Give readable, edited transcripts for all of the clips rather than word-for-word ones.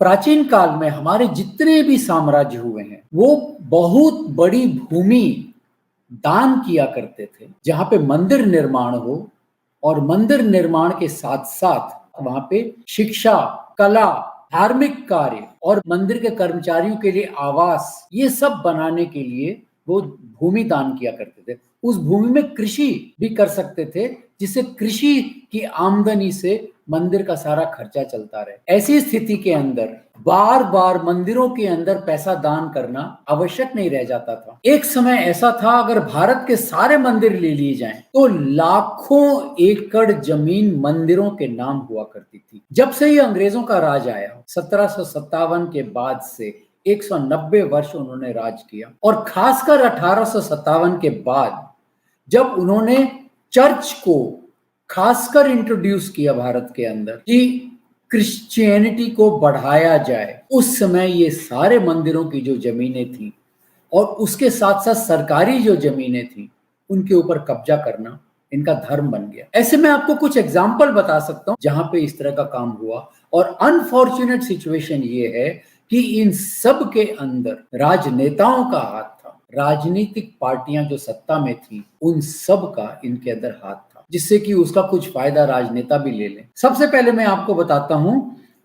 प्राचीन काल में हमारे जितने भी साम्राज्य हुए हैं वो बहुत बड़ी भूमि दान किया करते थे, जहां पे मंदिर निर्माण हो और मंदिर निर्माण के साथ साथ वहां पे शिक्षा, कला, धार्मिक कार्य और मंदिर के कर्मचारियों के लिए आवास, ये सब बनाने के लिए वो भूमि दान किया करते थे। उस भूमि में कृषि भी कर सकते थे, जिससे कृषि की आमदनी से मंदिर का सारा खर्चा चलता रहे। ऐसी स्थिति के अंदर बार बार मंदिरों के अंदर पैसा दान करना आवश्यक नहीं रह जाता था। एक समय ऐसा था, अगर भारत के सारे मंदिर ले लिए जाएं तो लाखों एकड़ जमीन मंदिरों के नाम हुआ करती थी। जब से ये अंग्रेजों का राज आया 1757 के बाद से 190 वर्ष उन्होंने राज किया, और खासकर 1857 के बाद जब उन्होंने चर्च को खासकर इंट्रोड्यूस किया भारत के अंदर कि क्रिश्चियनिटी को बढ़ाया जाए, उस समय ये सारे मंदिरों की जो जमीनें थी और उसके साथ साथ सरकारी जो जमीनें थी उनके ऊपर कब्जा करना इनका धर्म बन गया। ऐसे में आपको कुछ एग्जाम्पल बता सकता हूं जहां पे इस तरह का काम हुआ, और अनफॉर्चुनेट सिचुएशन ये है कि इन सब के अंदर राजनेताओं का हाथ था। राजनीतिक पार्टियां जो सत्ता में थी उन सब का इनके अंदर हाथ था, जिससे कि उसका कुछ फायदा राजनेता भी ले लें। सबसे पहले मैं आपको बताता हूं,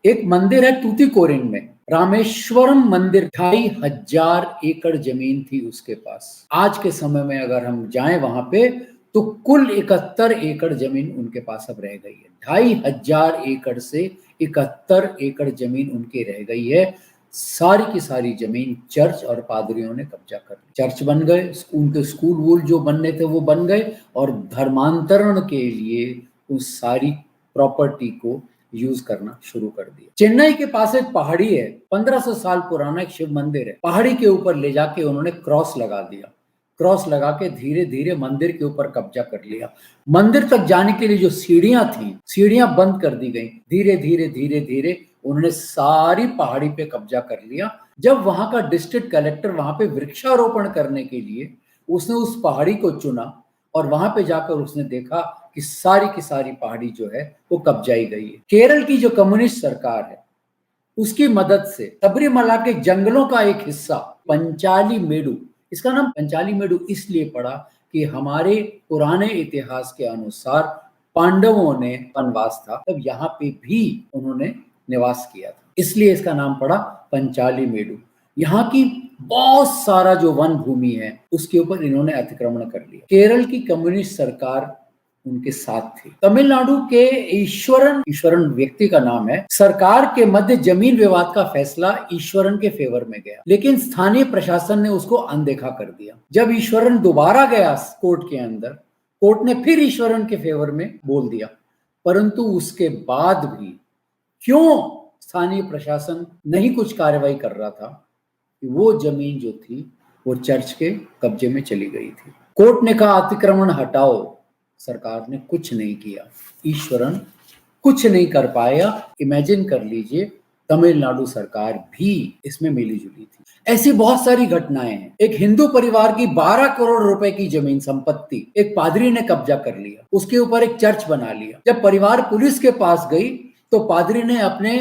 एक मंदिर है तूतीकोरिन में, रामेश्वरम मंदिर, 2500 एकड़ जमीन थी उसके पास। आज के समय में अगर हम जाएं वहां पे तो कुल 71 एकड़ जमीन उनके पास अब रह गई है। 2500 एकड़ से 71 एकड़ जमीन उनकी रह गई है। सारी की सारी जमीन चर्च और पादरियों ने कब्जा कर ली। चर्च बन गए, उनके स्कूल वूल जो बनने थे वो बन गए, और धर्मांतरण के लिए उस सारी प्रॉपर्टी को यूज करना शुरू कर दिया। चेन्नई के पास एक पहाड़ी है, 1500 साल पुराना एक शिव मंदिर है। पहाड़ी के ऊपर ले जाके उन्होंने क्रॉस लगा दिया। क्रॉस लगा के धीरे धीरे मंदिर के ऊपर कब्जा कर लिया। मंदिर तक जाने के लिए जो सीढ़ियां थी, सीढ़ियां बंद कर दी गई। धीरे धीरे धीरे धीरे उन्होंने सारी पहाड़ी पे कब्जा कर लिया। जब वहां का डिस्ट्रिक्ट कलेक्टर वहां पे वृक्षारोपण करने के लिए उसने उस पहाड़ी को चुना, और वहां पे जाकर उसने देखा कि सारी की सारी पहाड़ी जो है वो कब्जाई गई है। केरल की जो कम्युनिस्ट सरकार है उसकी मदद से सबरीमला के जंगलों का एक हिस्सा पंचाली मेडु, इसका नाम पंचाली मेडु इसलिए पड़ा कि हमारे पुराने इतिहास के अनुसार पांडवों ने वनवास था तब यहाँ पे भी उन्होंने निवास किया था, इसलिए इसका नाम पड़ा पंचाली मेडु। यहाँ की बहुत सारा जो वन भूमि है उसके ऊपर इन्होंने अतिक्रमण कर लिया। केरल की कम्युनिस्ट सरकार उनके साथ थी। तमिलनाडु के ईश्वरन व्यक्ति का नाम है, सरकार के मध्य जमीन विवाद का फैसला ईश्वरन के फेवर में गया, लेकिन स्थानीय प्रशासन ने उसको अनदेखा कर दिया। जब ईश्वरन दोबारा गया कोर्ट के अंदर, कोर्ट ने फिर ईश्वरन के फेवर में बोल दिया, परंतु उसके बाद भी क्यों स्थानीय प्रशासन नहीं कुछ कार्रवाई कर रहा था कि वो जमीन जो थी वो चर्च के कब्जे में चली गई थी। कोर्ट ने कहा अतिक्रमण हटाओ, सरकार ने कुछ नहीं किया। ईश्वरन कुछ नहीं कर पाया। इमेजिन कर लीजिए, तमिलनाडु सरकार भी इसमें मिली जुली थी। ऐसी बहुत सारी घटनाएं हैं। एक हिंदू परिवार की 12 करोड़ रुपए की जमीन संपत्ति एक पादरी ने कब्जा कर लिया, उसके ऊपर एक चर्च बना लिया। जब परिवार पुलिस के पास गई तो पादरी ने अपने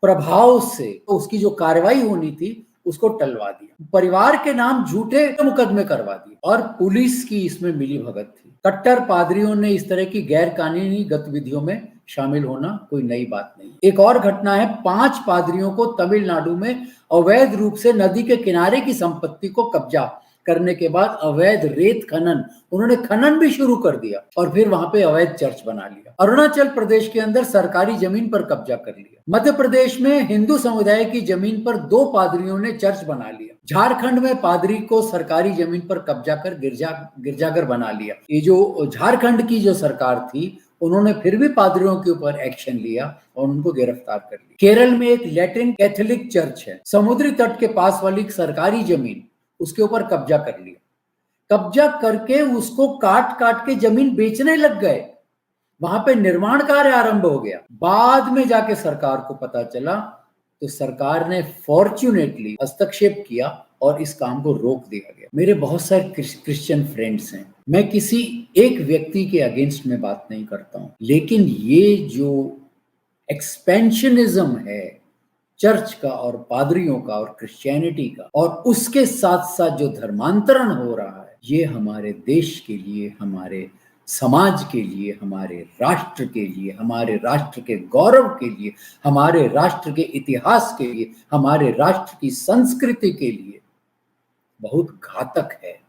प्रभाव से तो उसकी जो कार्रवाई होनी थी उसको टलवा दिया, परिवार के नाम झूठे मुकदमे करवा दिए, और पुलिस की इसमें मिली भगत थी। कट्टर पादरियों ने इस तरह की गैर कानूनी गतिविधियों में शामिल होना कोई नई बात नहीं। एक और घटना है, 5 पादरियों को तमिलनाडु में अवैध रूप से नदी के किनारे की संपत्ति को कब्जा करने के बाद अवैध रेत खनन, उन्होंने खनन भी शुरू कर दिया और फिर वहां पे अवैध चर्च बना लिया। अरुणाचल प्रदेश के अंदर सरकारी जमीन पर कब्जा कर लिया। मध्य प्रदेश में हिंदू समुदाय की जमीन पर 2 पादरियों ने चर्च बना लिया। झारखंड में पादरी को सरकारी जमीन पर कब्जा कर गिरजाघर बना लिया। ये जो झारखंड की जो सरकार थी उन्होंने फिर भी पादरियों के ऊपर एक्शन लिया और उनको गिरफ्तार कर लिया। केरल में एक लैटिन कैथोलिक चर्च है, समुद्री तट के पास वाली सरकारी जमीन उसके ऊपर कब्जा कर लिया। कब्जा करके उसको काट काट के जमीन बेचने लग गए। वहां पे निर्माण कार्य आरंभ हो गया। बाद में जाके सरकार को पता चला तो सरकार ने फॉर्चुनेटली हस्तक्षेप किया और इस काम को रोक दिया गया। मेरे बहुत सारे क्रिश्चियन फ्रेंड्स हैं, मैं किसी एक व्यक्ति के अगेंस्ट में बात नहीं करता हूं, लेकिन ये जो एक्सपेंशनिज्म है चर्च का और पादरियों का और क्रिश्चियनिटी का, और उसके साथ साथ जो धर्मांतरण हो रहा है, ये हमारे देश के लिए, हमारे समाज के लिए, हमारे राष्ट्र के लिए, हमारे राष्ट्र के गौरव के लिए, हमारे राष्ट्र के इतिहास के लिए, हमारे राष्ट्र की संस्कृति के लिए बहुत घातक है।